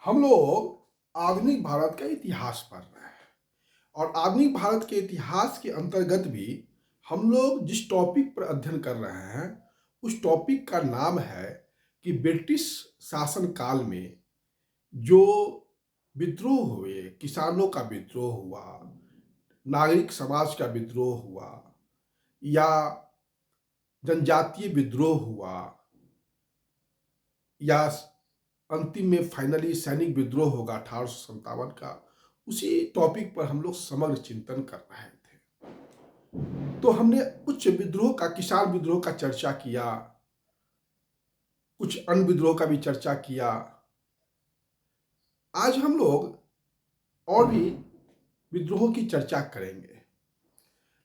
हम लोग आधुनिक भारत का इतिहास पढ़ रहे हैं और आधुनिक भारत के इतिहास के अंतर्गत भी हम लोग जिस टॉपिक पर अध्ययन कर रहे हैं उस टॉपिक का नाम है कि ब्रिटिश शासन काल में जो विद्रोह हुए, किसानों का विद्रोह हुआ, नागरिक समाज का विद्रोह हुआ या जनजातीय विद्रोह हुआ या अंतिम में फाइनली सैनिक विद्रोह होगा 1857 का। उसी टॉपिक पर हम लोग समग्र चिंतन कर रहे थे। तो हमने कुछ विद्रोह का, किसान विद्रोह का चर्चा किया, कुछ अन्य विद्रोह का भी चर्चा किया। आज हम लोग और भी विद्रोह की चर्चा करेंगे,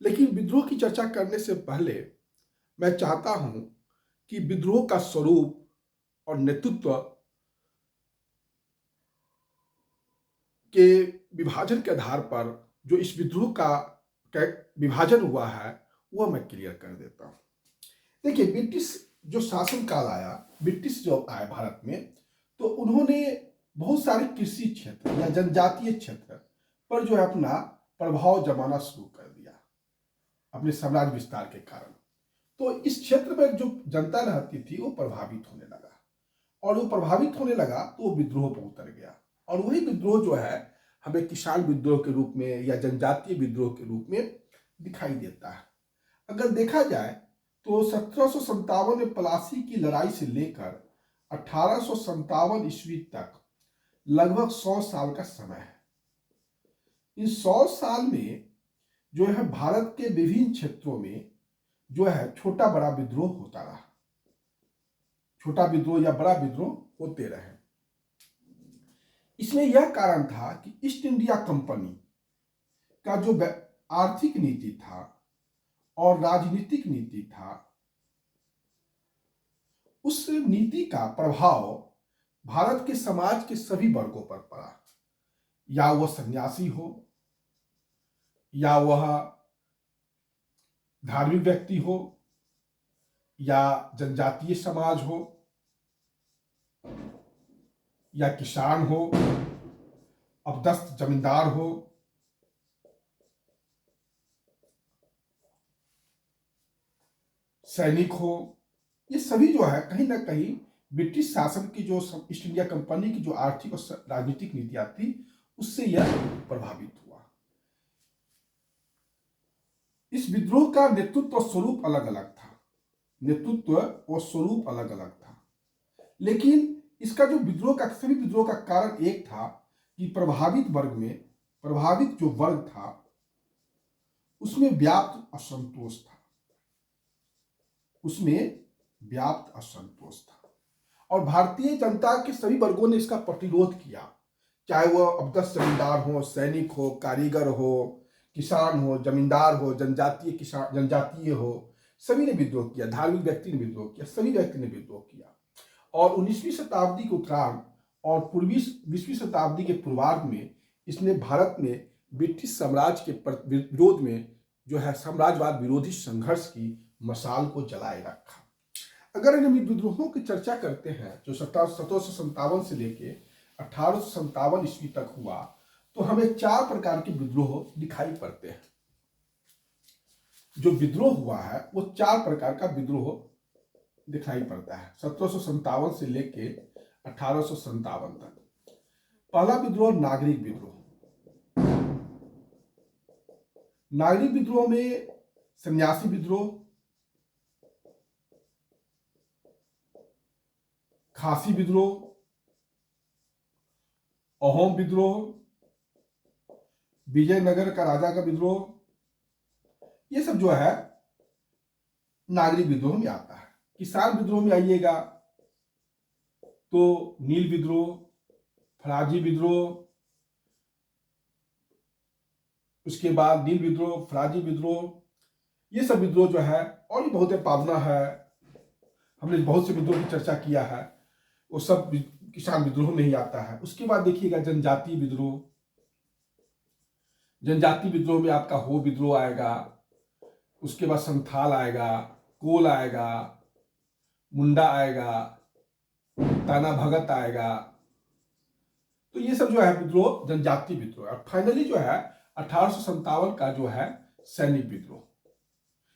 लेकिन विद्रोह की चर्चा करने से पहले मैं चाहता हूं कि विद्रोह का स्वरूप और नेतृत्व के विभाजन के आधार पर जो इस विद्रोह का विभाजन हुआ है वह मैं क्लियर कर देता हूं। देखिए, ब्रिटिश जो शासन काल आया, ब्रिटिश जो आए भारत में, तो उन्होंने बहुत सारे कृषि क्षेत्र या जनजातीय क्षेत्र पर जो है अपना प्रभाव जमाना शुरू कर दिया अपने साम्राज्य विस्तार के कारण। तो इस क्षेत्र में जो जनता रहती थी वो प्रभावित होने लगा, और वो प्रभावित होने लगा तो वो विद्रोह पर उतर गया। और वही विद्रोह जो है हमें किसान विद्रोह के रूप में या जनजातीय विद्रोह के रूप में दिखाई देता है। अगर देखा जाए तो 1757 में प्लासी की लड़ाई से लेकर 1857 ईस्वी तक लगभग 100 साल का समय है। इन 100 साल में जो है भारत के विभिन्न क्षेत्रों में जो है छोटा बड़ा विद्रोह होता रहा, छोटा विद्रोह या बड़ा विद्रोह होते रहे। इसमें यह कारण था कि ईस्ट इंडिया कंपनी का जो आर्थिक नीति था और राजनीतिक नीति था, उस नीति का प्रभाव भारत के समाज के सभी वर्गों पर पड़ा, या वह सन्यासी हो, या वह धार्मिक व्यक्ति हो, या जनजातीय समाज हो, या किसान हो, अपदस्थ जमींदार हो, सैनिक हो। ये सभी जो है कहीं ना कहीं ब्रिटिश शासन की जो ईस्ट इंडिया कंपनी की जो आर्थिक और राजनीतिक नीतियां थी उससे यह प्रभावित हुआ। इस विद्रोह का नेतृत्व और स्वरूप अलग अलग था, नेतृत्व और स्वरूप अलग अलग था, लेकिन इसका जो विद्रोह का, सभी विद्रोह का कारण एक था कि प्रभावित जो वर्ग था उसमें व्याप्त असंतोष था, और भारतीय जनता के सभी वर्गों ने इसका प्रतिरोध किया, चाहे वह अपदस्थ जमींदार हो, सैनिक हो, कारीगर हो, किसान हो, जमींदार हो, जनजातीय हो, सभी ने विद्रोह किया। धार्मिक व्यक्ति ने विद्रोह किया, सभी व्यक्ति ने विद्रोह किया। और 19वीं शताब्दी के उत्तरार्ध और पूर्वी 20वीं शताब्दी के पूर्वार्ध में इसने भारत में ब्रिटिश साम्राज्य के विरोध में जो है साम्राज्यवाद विरोधी संघर्ष की मशाल को जलाए रखा। अगर इन विद्रोहों की चर्चा करते हैं जो 1757 से लेके 1857 ईस्वी तक हुआ, तो हमें 4 प्रकार के विद्रोह दिखाई पड़ते हैं। जो विद्रोह हुआ है वो 4 प्रकार का विद्रोह दिखाई पड़ता है 1757 से लेके 1857 तक। पहला विद्रोह नागरिक विद्रोह। नागरिक विद्रोह में सन्यासी विद्रोह, खासी विद्रोह, अहोम विद्रोह, विजयनगर का राजा का विद्रोह, ये सब जो है नागरिक विद्रोह में आता है। किसान विद्रोह में आइएगा तो नील विद्रोह, फराजी विद्रोह, उसके बाद नील विद्रोह, फराजी विद्रोह, ये सब विद्रोह जो है, और भी बहुत पावना है, हमने बहुत से विद्रोह की चर्चा किया है, वो सब किसान विद्रोह में ही आता है। उसके बाद देखिएगा जनजातीय विद्रोह। जनजातीय विद्रोह में आपका हो विद्रोह आएगा, उसके बाद संथाल आएगा, कोल आएगा, मुंडा आएगा, ताना भगत आएगा, तो ये सब जो है विद्रोह जनजातीय विद्रोह। और फाइनली जो है 1857 का जो है सैनिक विद्रोह।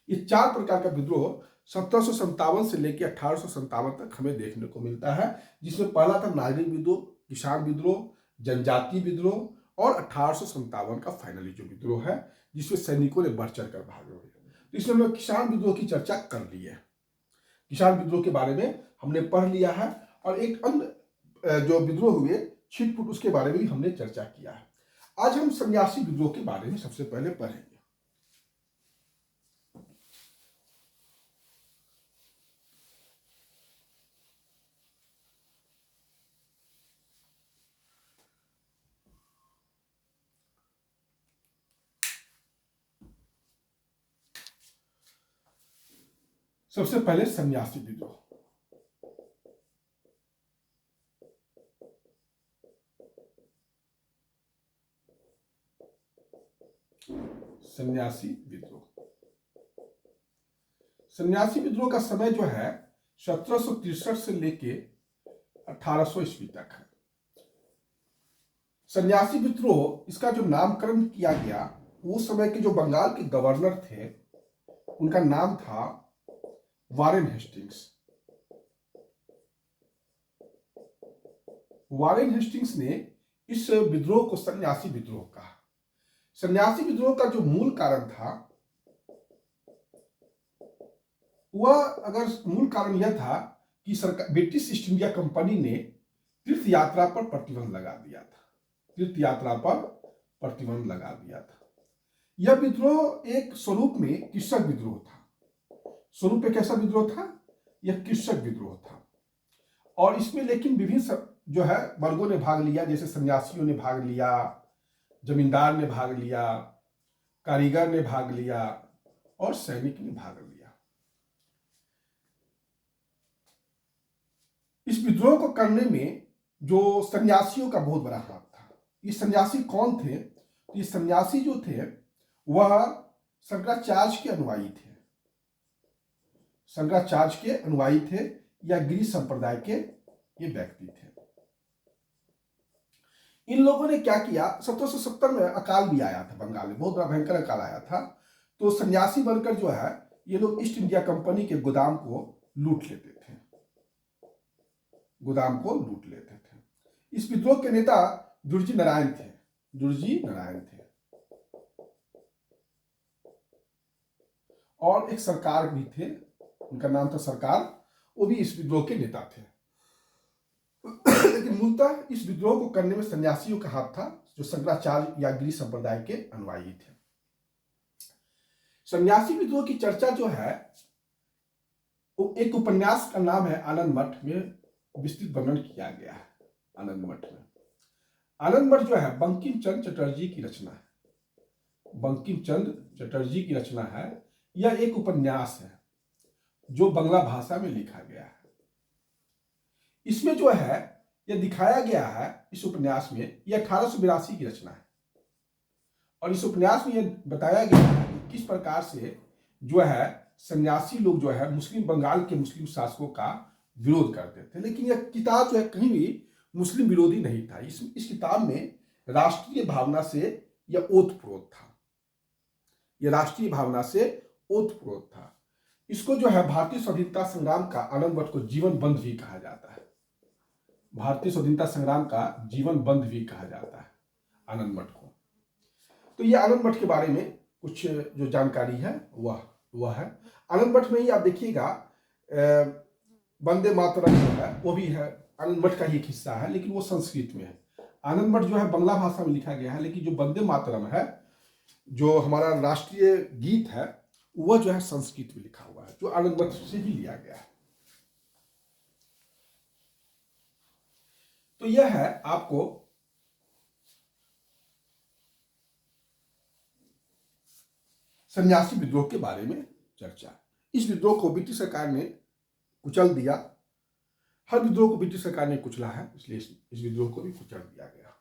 ये 4 प्रकार का विद्रोह 1757 से लेकर 1857 तक हमें देखने को मिलता है, जिसमें पहला था नागरिक विद्रोह, किसान विद्रोह, जनजातीय विद्रोह और 1857 का फाइनली जो विद्रोह है जिसमें सैनिकों ने बढ़ चढ़ कर भाग लिया। तो इसमें हमने किसान विद्रोह की चर्चा कर ली है। किसान विद्रोह के बारे में हमने पढ़ लिया है और एक अन्य जो विद्रोह हुए छिटपुट उसके बारे में भी हमने चर्चा किया है। आज हम सन्यासी विद्रोह के बारे में सबसे पहले पढ़ेंगे। सबसे पहले सन्यासी विद्रोह। सन्यासी विद्रोह। सन्यासी विद्रोह का समय जो है 1763 से लेके 1800 ईस्वी तक है। सन्यासी विद्रोह इसका जो नामकरण किया गया, उस समय के जो बंगाल के गवर्नर थे उनका नाम था वारेन हेस्टिंग्स। वारेन हेस्टिंग्स ने इस विद्रोह को सन्यासी विद्रोह कहा। सन्यासी विद्रोह का जो मूल कारण था वह मूल कारण यह था कि सरकार ब्रिटिश ईस्ट इंडिया कंपनी ने तीर्थ यात्रा पर प्रतिबंध लगा दिया था। तीर्थ यात्रा पर प्रतिबंध लगा दिया था। यह विद्रोह एक स्वरूप में कृषक विद्रोह था। स्वरूप में कैसा विद्रोह था? यह कृषक विद्रोह था। और इसमें लेकिन विभिन्न जो है वर्गों ने भाग लिया, जैसे सन्यासियों ने भाग लिया, जमींदार ने भाग लिया, कारीगर ने भाग लिया और सैनिक ने भाग लिया। इस विद्रोह को करने में जो सन्यासियों का बहुत बड़ा हाथ था। ये सन्यासी कौन थे? ये सन्यासी जो थे वह शंकराचार्य के अनुयायी थे। शंकराचार्य के अनुयायी थे या गिरि संप्रदाय के ये व्यक्ति थे। इन लोगों ने क्या किया, 1770 में अकाल भी आया था बंगाल में, बहुत बड़ा भयंकर अकाल आया था। तो सन्यासी बनकर जो है ये लोग ईस्ट इंडिया कंपनी के गोदाम को लूट लेते थे। गोदाम को लूट लेते थे। इस विद्रोह के नेता दुर्जी नारायण थे। दुर्जी नारायण थे। और एक सरकार भी थे, उनका नाम था सरकार, वो भी इस विद्रोह के नेता थे। लेकिन मूलतः इस विद्रोह को करने में सन्यासियों का हाथ था, जो शंकराचार्य या गिरि संप्रदाय के अनुयायी थे। सन्यासी विद्रोह की चर्चा जो है वो एक उपन्यास का नाम है आनंद मठ में विस्तृत वर्णन किया गया है। आनंद मठ में, आनंद मठ जो है बंकिम चंद्र चटर्जी की रचना है। बंकिम चंद्र चटर्जी की रचना है। यह एक उपन्यास है जो बंगला भाषा में लिखा गया है। इसमें जो है यह दिखाया गया है, इस उपन्यास में, यह 1882 की रचना है। और इस उपन्यास में यह बताया गया है कि किस प्रकार से जो है सन्यासी लोग जो है मुस्लिम बंगाल के मुस्लिम शासकों का विरोध करते थे। लेकिन यह किताब जो है कहीं भी मुस्लिम विरोधी नहीं था। इस किताब में राष्ट्रीय भावना से यह ओतप्रोत था। यह राष्ट्रीय भावना से ओतप्रोत था। इसको जो है भारतीय स्वाधीनता संग्राम का आनंद मठ को जीवन बंध भी कहा जाता है। भारतीय स्वाधीनता संग्राम का जीवन बंध भी कहा जाता है आनंद मठ को। तो ये आनंद मठ के बारे में कुछ जो जानकारी है वह है। आनंद मठ में ही आप देखिएगा वंदे मातरम जो है वो भी है, आनंद मठ का ही एक हिस्सा है, लेकिन वो संस्कृत में है। आनंद मठ जो है बंगला भाषा में लिखा गया है, लेकिन जो वंदे मातरम है, जो हमारा राष्ट्रीय गीत है, वह जो है संस्कृत में लिखा हुआ है, जो आनंद मठ से ही लिया गया है। तो यह है आपको सन्यासी विद्रोह के बारे में चर्चा। इस विद्रोह को ब्रिटिश सरकार ने कुचल दिया। हर विद्रोह को ब्रिटिश सरकार ने कुचला है, इसलिए इस विद्रोह को भी कुचल दिया गया।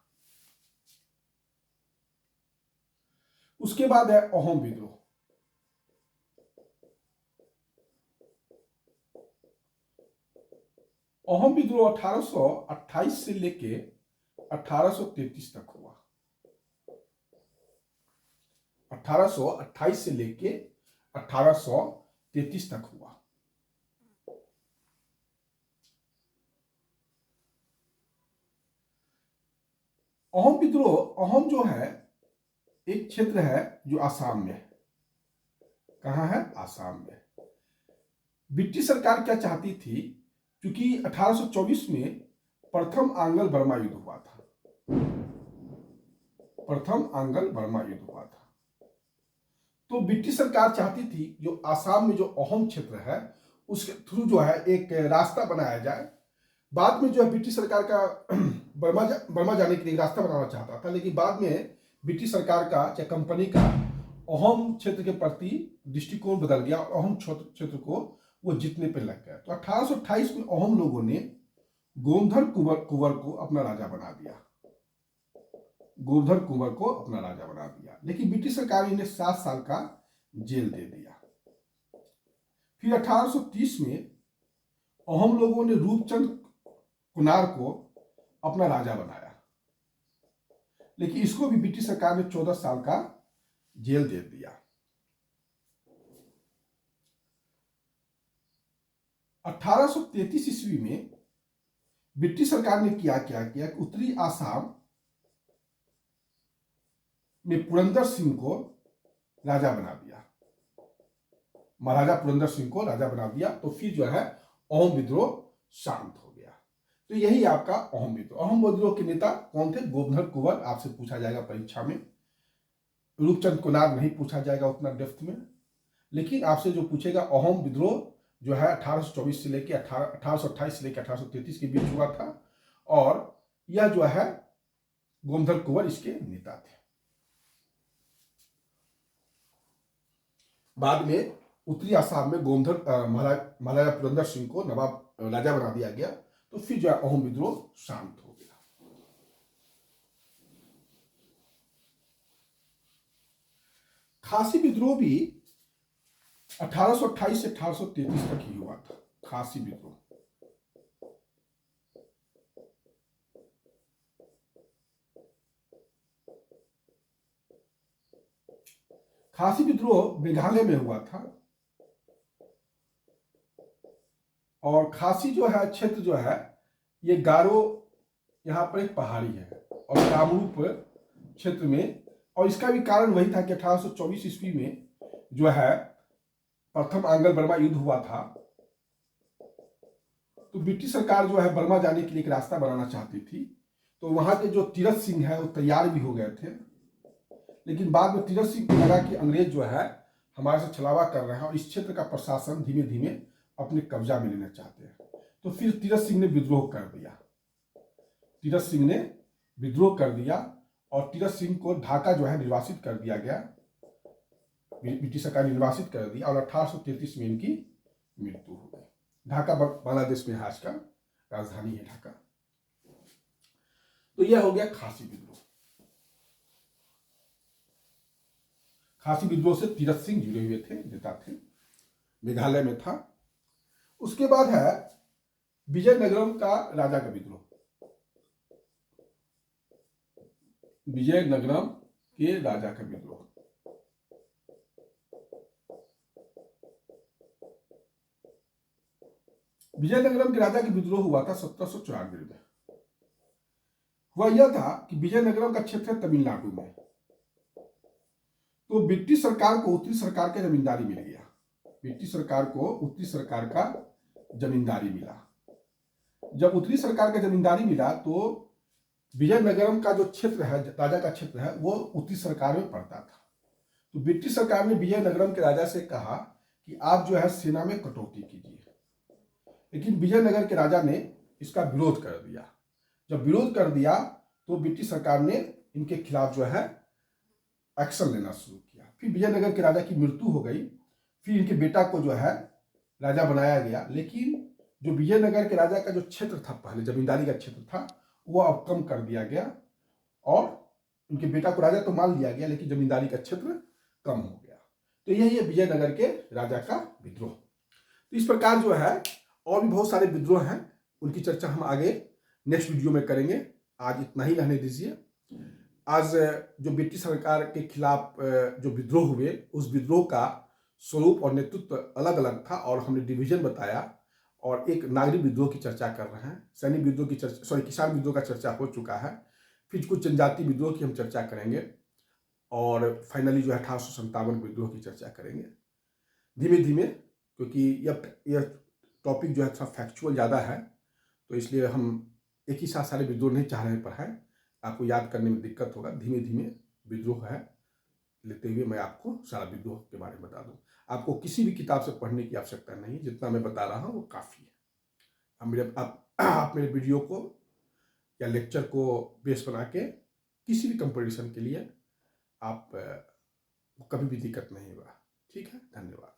उसके बाद है अहोम विद्रोह। अहोम विद्रोह 1828 से लेके 1833 तक हुआ। 1828 से लेके 1833 तक हुआ। अहोम विद्रोह, अहोम जो है एक क्षेत्र है जो आसाम में है। कहां है? आसाम में। ब्रिटिश सरकार क्या चाहती थी, क्योंकि 1824 में प्रथम आंग्ल बर्मा युद्ध हुआ था। प्रथम आंग्ल बर्मा युद्ध हुआ था, तो ब्रिटिश सरकार चाहती थी जो आसाम में जो अहोम क्षेत्र है उसके थ्रू जो है एक रास्ता बनाया जाए। बाद में जो है ब्रिटिश सरकार का बर्मा जाने के लिए रास्ता बनाना चाहता था, लेकिन बाद में ब्रिटिश सरकार का या कंपनी का अहोम क्षेत्र के प्रति दृष्टिकोण बदल गया और अहोम क्षेत्र को वो जीतने पर लग गया। तो 1828 में अहोम लोगों ने गोवर्धन कुंवर को अपना राजा बना दिया। गोवर्धन कुंवर को अपना राजा बना दिया, लेकिन ब्रिटिश सरकार ने इन्हें 7 साल का जेल दे दिया। फिर 1830 में अहोम लोगों ने रूपचंद कुनार को अपना राजा बनाया, लेकिन इसको भी ब्रिटिश सरकार ने 14 साल का जेल दे दिया। 1833 ईस्वी में ब्रिटिश सरकार ने क्या किया कि उत्तरी आसाम में पुरंदर सिंह को राजा बना दिया। महाराजा पुरंदर सिंह को राजा बना दिया, तो फिर जो है अहोम विद्रोह शांत हो गया। तो यही आपका अहोम विद्रोह। अहोम विद्रोह के नेता कौन थे? गोवर्धन कुंवर। आपसे पूछा जाएगा परीक्षा में। रूपचंद कुनार नहीं पूछा जाएगा उतना डेप्थ में, लेकिन आपसे जो पूछेगा अहोम विद्रोह जो है 1824 से लेकर 1828 से लेकर 1833 के बीच हुआ था, और यह जो है गोवर्धन कुंवर इसके नेता थे। बाद में उत्तरी आसाम में महाराजा पुरंदर सिंह को नवाब राजा बना दिया गया, तो फिर जो है अहोम विद्रोह शांत हो गया। खासी विद्रोह भी 1828 से 1833 तक ही हुआ था। खासी विद्रोह खासी विद्रोह मेघालय में हुआ था, और खासी जो है क्षेत्र जो है ये गारो, यहाँ पर एक पहाड़ी है, और कामरूप क्षेत्र में, और इसका भी कारण वही था कि 1824 ईस्वी में जो है प्रथम आंग्ल बर्मा युद्ध हुआ था, तो ब्रिटिश सरकार जो है बर्मा जाने के लिए एक रास्ता बनाना चाहती थी। तो वहां के जो तीरथ सिंह है वो तैयार भी हो गए थे, लेकिन बाद में तीरथ सिंह को लगा कि अंग्रेज जो है हमारे से छलावा कर रहे हैं और इस क्षेत्र का प्रशासन धीमे धीमे अपने कब्जा में लेना चाहते हैं। तो फिर तीरथ सिंह ने विद्रोह कर दिया। तीरथ सिंह ने विद्रोह कर दिया और तीरथ सिंह को ढाका जो है निर्वासित कर दिया गया। ब्रिटिश सरकार ने निर्वासित कर दिया और 1833 में इनकी मृत्यु हो गई। ढाका बांग्लादेश में आज का राजधानी है ढाका। तो यह हो गया खासी विद्रोह। खासी विद्रोह से तीरथ सिंह जुड़े हुए थे, नेता थे, मेघालय में था। उसके बाद है विजयनगरम का राजा का विद्रोह। विजयनगरम के राजा का विद्रोह विजयनगरम के राजा का विद्रोह हुआ था 1794 में। हुआ यह था कि विजयनगरम का क्षेत्र है तमिलनाडु में, तो ब्रिटिश सरकार को उत्तरी सरकार का जमींदारी मिल गया। ब्रिटिश सरकार को उत्तरी सरकार का जमींदारी मिला। जब उत्तरी सरकार का जमींदारी मिला तो विजयनगरम का जो क्षेत्र है, राजा का क्षेत्र है, वो उत्तरी सरकार में पड़ता था। तो ब्रिटिश सरकार ने विजयनगरम के राजा से कहा कि आप जो है सेना में कटौती कीजिए, लेकिन विजयनगर के राजा ने इसका विरोध कर दिया। जब विरोध कर दिया तो ब्रिटिश सरकार ने इनके खिलाफ जो है एक्शन लेना शुरू किया। फिर विजयनगर के राजा की मृत्यु हो गई। फिर इनके बेटा को जो है राजा बनाया गया, लेकिन जो विजयनगर के राजा का जो क्षेत्र था, पहले जमींदारी का क्षेत्र था, वो अब कम कर दिया गया और उनके बेटा को राजा तो मान लिया गया, लेकिन जमींदारी का क्षेत्र कम हो गया। तो यही है विजयनगर के राजा का विद्रोह। तो इस प्रकार जो है और भी बहुत सारे विद्रोह हैं, उनकी चर्चा हम आगे नेक्स्ट वीडियो में करेंगे। आज इतना ही रहने दीजिए। आज जो ब्रिटिश सरकार के खिलाफ जो विद्रोह हुए, उस विद्रोह का स्वरूप और नेतृत्व अलग अलग था और हमने डिवीजन बताया और एक नागरिक विद्रोह की चर्चा कर रहे हैं। सैनिक विद्रोह की चर्चा, सॉरी, किसान विद्रोह का चर्चा हो चुका है। फिर कुछ जनजाति विद्रोह की हम चर्चा करेंगे और फाइनली जो है 1857 विद्रोह की चर्चा करेंगे धीमे धीमे, क्योंकि यह टॉपिक जो है थोड़ा फैक्चुअल ज़्यादा है, तो इसलिए हम एक ही साथ सारे विद्रोह नहीं चाह रहे पर हैं, आपको याद करने में दिक्कत होगा। धीमे धीमे विद्रोह है लेते हुए मैं आपको सारा विद्रोह के बारे में बता दूं। आपको किसी भी किताब से पढ़ने की आवश्यकता नहीं, जितना मैं बता रहा हूँ वो काफ़ी है। आप मेरे वीडियो को या लेक्चर को बेस बना के किसी भी कंपटीशन के लिए आप कभी भी दिक्कत नहीं होगा। ठीक है, धन्यवाद।